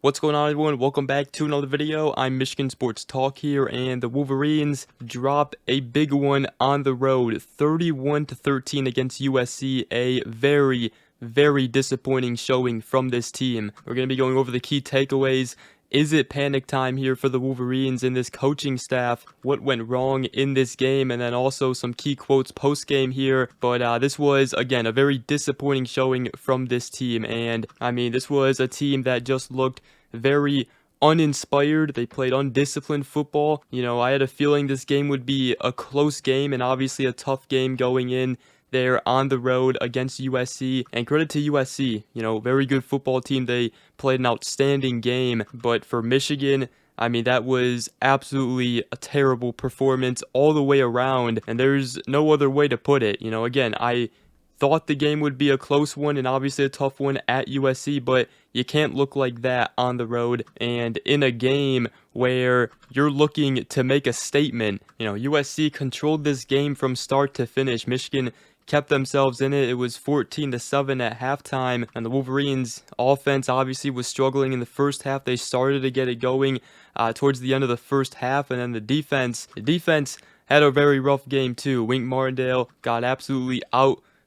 What's going on, everyone? Welcome back to another video. I'm Michigan Sports Talk here, and the Wolverines drop a big one on the road, 31-13 against USC. A very disappointing showing from this team. We're going to be going over the key takeaways. Is it panic time here for the Wolverines and this coaching staff? What went wrong in this game? And then also some key quotes post-game here. But this was, again, a very disappointing showing from this team. And, I mean, this was a team that just looked very uninspired. They played undisciplined football. You know, I had a feeling this game would be a close game and obviously a tough game going in there on the road against USC, and credit to USC, you know, very good football team. They played an outstanding game, but for Michigan, I mean, that was absolutely a terrible performance all the way around, and there's no other way to put it. You know, again, I thought the game would be a close one and obviously a tough one at USC, but you can't look like that on the road and in a game where you're looking to make a statement. You know, USC controlled this game from start to finish. Michigan kept themselves in it. It was 14-7 at halftime, and the Wolverines offense obviously was struggling in the first half. They started to get it going towards the end of the first half, and then the defense had a very rough game too. Wink Martindale got absolutely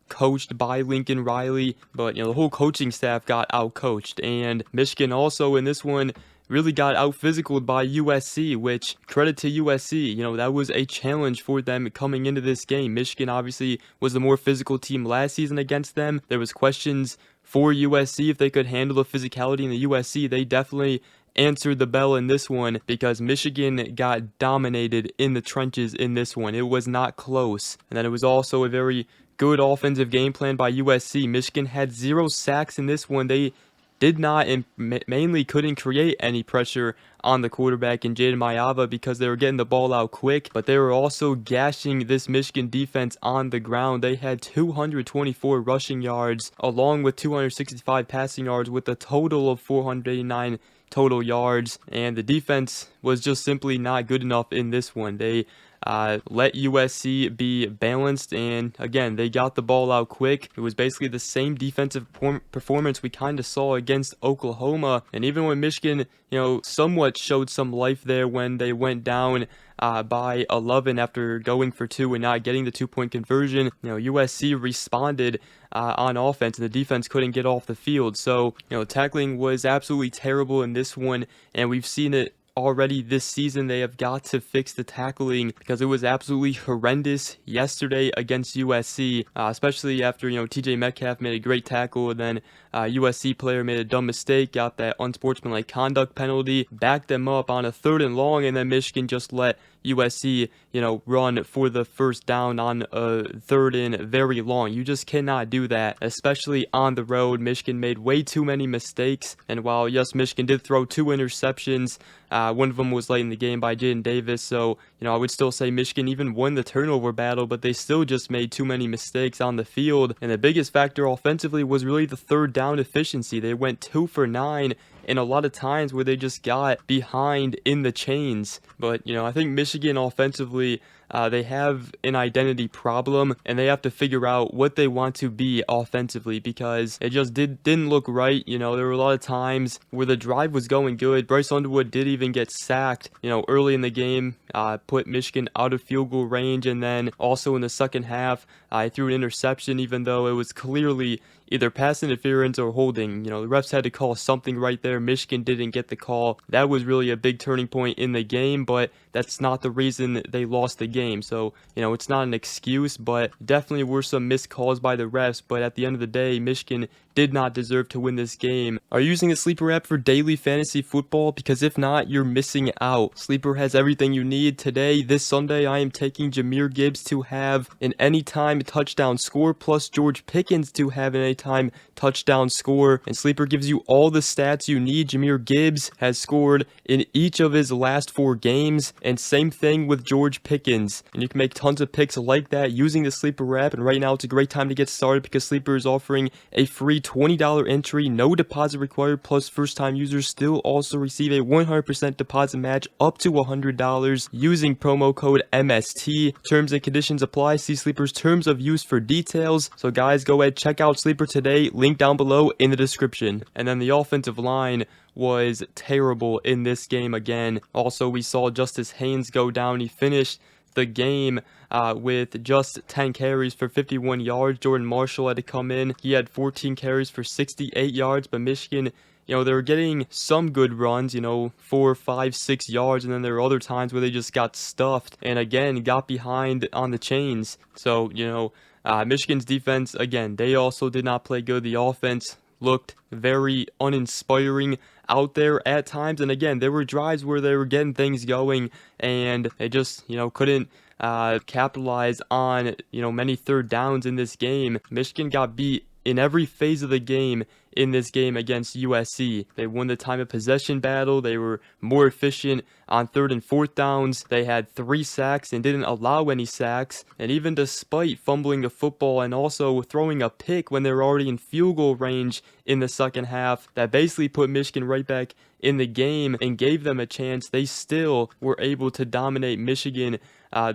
coached by Lincoln Riley, but you know, the whole coaching staff got out-coached, and Michigan also in this one really got out-physicaled by USC, which, credit to USC, you know, that was a challenge for them coming into this game. Michigan obviously was the more physical team last season against them. There was questions for USC if they could handle the physicality in the USC. They definitely answered the bell in this one because Michigan got dominated in the trenches in this one. It was not close. And then it was also a very good offensive game plan by USC. Michigan had 0 sacks in this one. They did not and mainly couldn't create any pressure on the quarterback in Jaden Mayava because they were getting the ball out quick, but they were also gashing this Michigan defense on the ground. They had 224 rushing yards along with 265 passing yards with a total of 489 total yards, and the defense was just simply not good enough in this one. They let USC be balanced, and again, they got the ball out quick. It was basically the same defensive performance we kind of saw against Oklahoma, and even when Michigan, you know, somewhat showed some life there when they went down by 11 after going for 2 and not getting the 2-point conversion, you know, USC responded on offense, and the defense couldn't get off the field. So, you know, tackling was absolutely terrible in this one, and we've seen it already this season. They have got to fix the tackling because it was absolutely horrendous yesterday against USC, especially after, you know, TJ Metcalf made a great tackle, and then USC player made a dumb mistake, got that unsportsmanlike conduct penalty, backed them up on a 3rd and long, and then Michigan just let USC, you know, run for the first down on a 3rd and very long. You just cannot do that, especially on the road. Michigan made way too many mistakes, and while, yes, Michigan did throw 2 interceptions, one of them was late in the game by Jaden Davis, so, you know, I would still say Michigan even won the turnover battle, but they still just made too many mistakes on the field, and the biggest factor offensively was really the 3rd down efficiency. They went 2 for 9, and a lot of times where they just got behind in the chains. But, you know, I think Michigan offensively, they have an identity problem, and they have to figure out what they want to be offensively because it just didn't look right. You know, there were a lot of times where the drive was going good. Bryce Underwood did even get sacked, you know, early in the game, put Michigan out of field goal range, and then also in the second half, he threw an interception even though it was clearly either pass interference or holding. You know, the refs had to call something right there. Michigan didn't get the call. That was really a big turning point in the game, but that's not the reason they lost the game. So, you know, it's not an excuse, but definitely were some missed calls by the refs. But at the end of the day, Michigan did not deserve to win this game. Are you using a Sleeper app for daily fantasy football? Because if not, you're missing out. Sleeper has everything you need. Today, this Sunday, I am taking Jahmyr Gibbs to have an anytime touchdown score, plus George Pickens to have an anytime touchdown score. And Sleeper gives you all the stats you need. Jahmyr Gibbs has scored in each of his last 4 games, and same thing with George Pickens. wins. And you can make tons of picks like that using the Sleeper app. And right now it's a great time to get started because Sleeper is offering a free $20 entry, no deposit required, plus first-time users still also receive a 100% deposit match up to $100 using promo code MST. Terms and conditions apply. See Sleeper's terms of use for details. So guys, go ahead, check out Sleeper today. Link down below in the description. And then the offensive line was terrible in this game again. Also, we saw Justice Haynes go down. He finished the game with just 10 carries for 51 yards. Jordan Marshall had to come in. He had 14 carries for 68 yards, but Michigan, they were getting some good runs, 4, 5, 6 yards, and then there were other times where they just got stuffed and again got behind on the chains. So, Michigan's defense, again, they also did not play good. The offense looked very uninspiring out there at times, and again, there were drives where they were getting things going and they just couldn't capitalize on many third downs in this game. Michigan got beat in every phase of the game in this game against USC. They won the time of possession battle. They were more efficient on 3rd and 4th downs. They had 3 sacks and didn't allow any sacks. And even despite fumbling the football and also throwing a pick when they were already in field goal range in the second half, that basically put Michigan right back in the game and gave them a chance, they still were able to dominate Michigan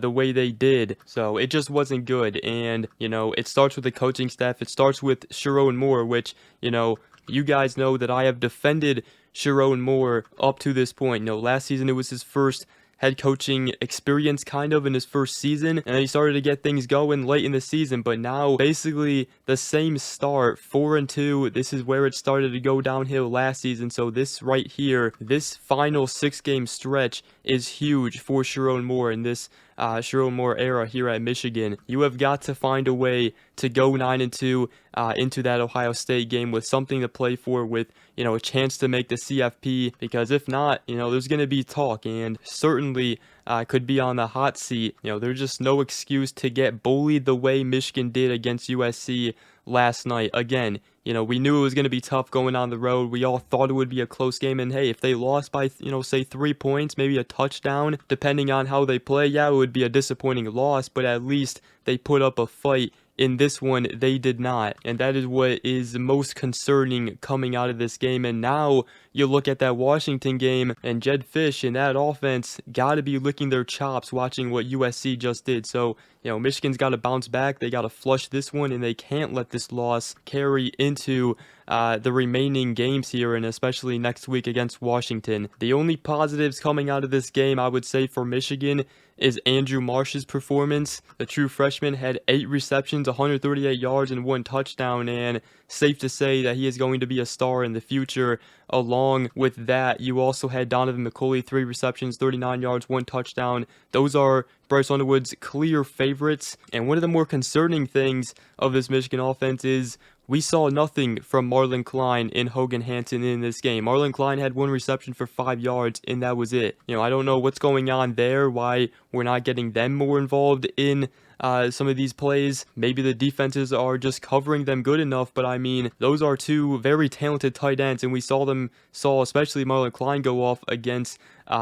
the way they did. So it just wasn't good. And, it starts with the coaching staff. It starts with Sherrone Moore, which, you guys know that I have defended Sherrone Moore up to this point. Last season it was his first head coaching experience kind of in his first season, and then he started to get things going late in the season, but now basically the same start, 4-2. This is where it started to go downhill last season. So this right here, this final 6-game stretch is huge for Sherrone Moore in this Sherrone Moore era here at Michigan. You have got to find a way to go 9-2 into that Ohio State game with something to play for, with a chance to make the CFP, because if not, there's going to be talk and certainly could be on the hot seat. There's just no excuse to get bullied the way Michigan did against USC last night. Again, we knew it was going to be tough going on the road. We all thought it would be a close game, and hey, if they lost by, say 3 points, maybe a touchdown, depending on how they play, yeah, it would be a disappointing loss, but at least they put up a fight. In this one, they did not, and that is what is most concerning coming out of this game. And now you look at that Washington game, and Jed Fish and that offense got to be licking their chops watching what USC just did. So, Michigan's got to bounce back. They got to flush this one, and they can't let this loss carry into the remaining games here, and especially next week against Washington. The only positives coming out of this game, I would say, for Michigan is Andrew Marsh's performance. The true freshman had 8 receptions, 138 yards, and 1 touchdown, and safe to say that he is going to be a star in the future. Along with that, you also had Donovan McCulley, 3 receptions, 39 yards, 1 touchdown. Those are Bryce Underwood's clear favorites. And one of the more concerning things of this Michigan offense is we saw nothing from Marlon Klein and Hogan Hanson in this game. Marlon Klein had 1 reception for 5 yards, and that was it. I don't know what's going on there, why we're not getting them more involved in some of these plays. Maybe the defenses are just covering them good enough, but I mean, those are 2 very talented tight ends, and we saw especially Marlon Klein go off against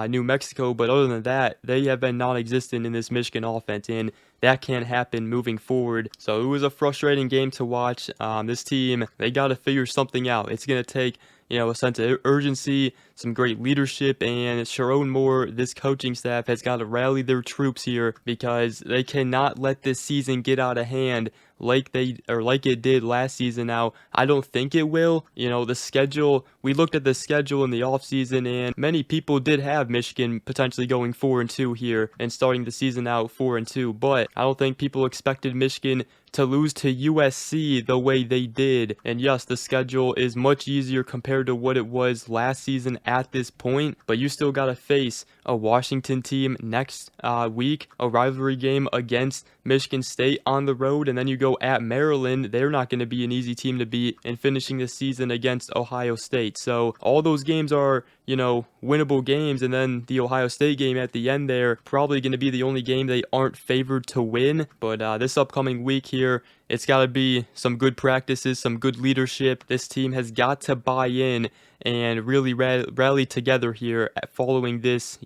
New Mexico, but other than that, they have been non-existent in this Michigan offense, and that can't happen moving forward. So it was a frustrating game to watch. This team, they got to figure something out. It's going to take a sense of urgency, some great leadership, and Sherrone Moore, this coaching staff, has got to rally their troops here, because they cannot let this season get out of hand like it did last season. Now, I don't think it will. The schedule, we looked at the schedule in the offseason, and many people did have Michigan potentially going 4-2 here and starting the season out 4-2, but I don't think people expected Michigan to lose to USC the way they did. And yes, the schedule is much easier compared to what it was last season at this point, but you still got to face a Washington team next week, a rivalry game against Michigan State on the road, and then you go at Maryland. They're not going to be an easy team to beat, and finishing the season against Ohio State. So all those games are, winnable games, and then the Ohio State game at the end there, probably going to be the only game they aren't favored to win. But this upcoming week here it's got to be some good practices, some good leadership. This team has got to buy in and really rally together here following this,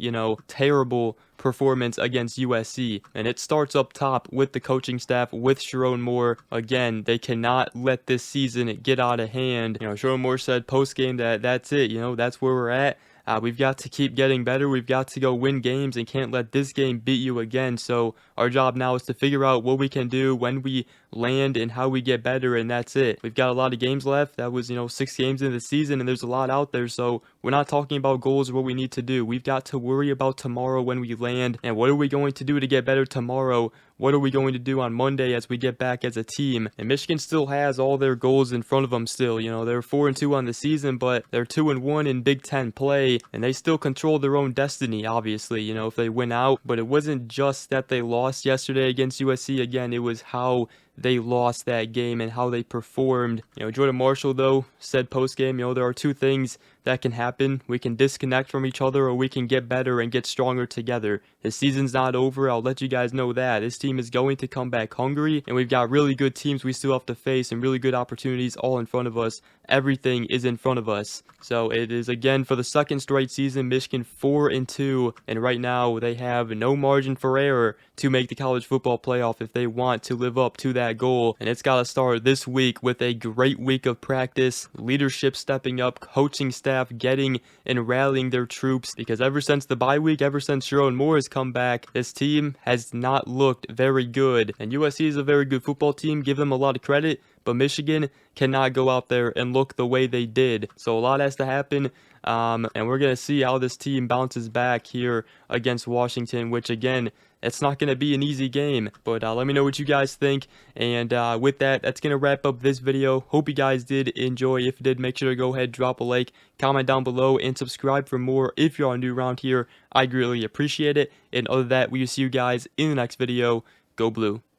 terrible performance against USC. And it starts up top with the coaching staff, with Sherrone Moore. Again, they cannot let this season get out of hand. Sherrone Moore said post-game that that's it, that's where we're at. We've got to keep getting better. We've got to go win games and can't let this game beat you again. So our job now is to figure out what we can do when we land and how we get better, and that's it. We've got a lot of games left. That was, 6 games in the season, and there's a lot out there. So we're not talking about goals or what we need to do. We've got to worry about tomorrow when we land, and what are we going to do to get better tomorrow? What are we going to do on Monday as we get back as a team? And Michigan still has all their goals in front of them still. They're 4-2 on the season, but they're 2-1 in Big Ten play, and they still control their own destiny, obviously, if they win out. But it wasn't just that they lost yesterday against USC. Again, it was how they lost that game and how they performed. Jordan Marshall, though, said post-game, there are 2 things that can happen. We can disconnect from each other, or we can get better and get stronger together. The season's not over. I'll let you guys know that. This team is going to come back hungry, and we've got really good teams we still have to face and really good opportunities all in front of us. Everything is in front of us. So it is, again, for the 2nd straight season, Michigan 4-2, and right now they have no margin for error to make the college football playoff if they want to live up to that goal. And it's got to start this week with a great week of practice, leadership stepping up, coaching staff getting and rallying their troops, because ever since the bye week, ever since Sherrone Moore has come back, this team has not looked very good. And USC is a very good football team, give them a lot of credit, but Michigan cannot go out there and look the way they did. So a lot has to happen, and we're going to see how this team bounces back here against Washington, which, again, it's not going to be an easy game. But let me know what you guys think. And with that, that's going to wrap up this video. Hope you guys did enjoy. If you did, make sure to go ahead, drop a like, comment down below, and subscribe for more if you're new around here. I greatly appreciate it. And other than that, we will see you guys in the next video. Go Blue.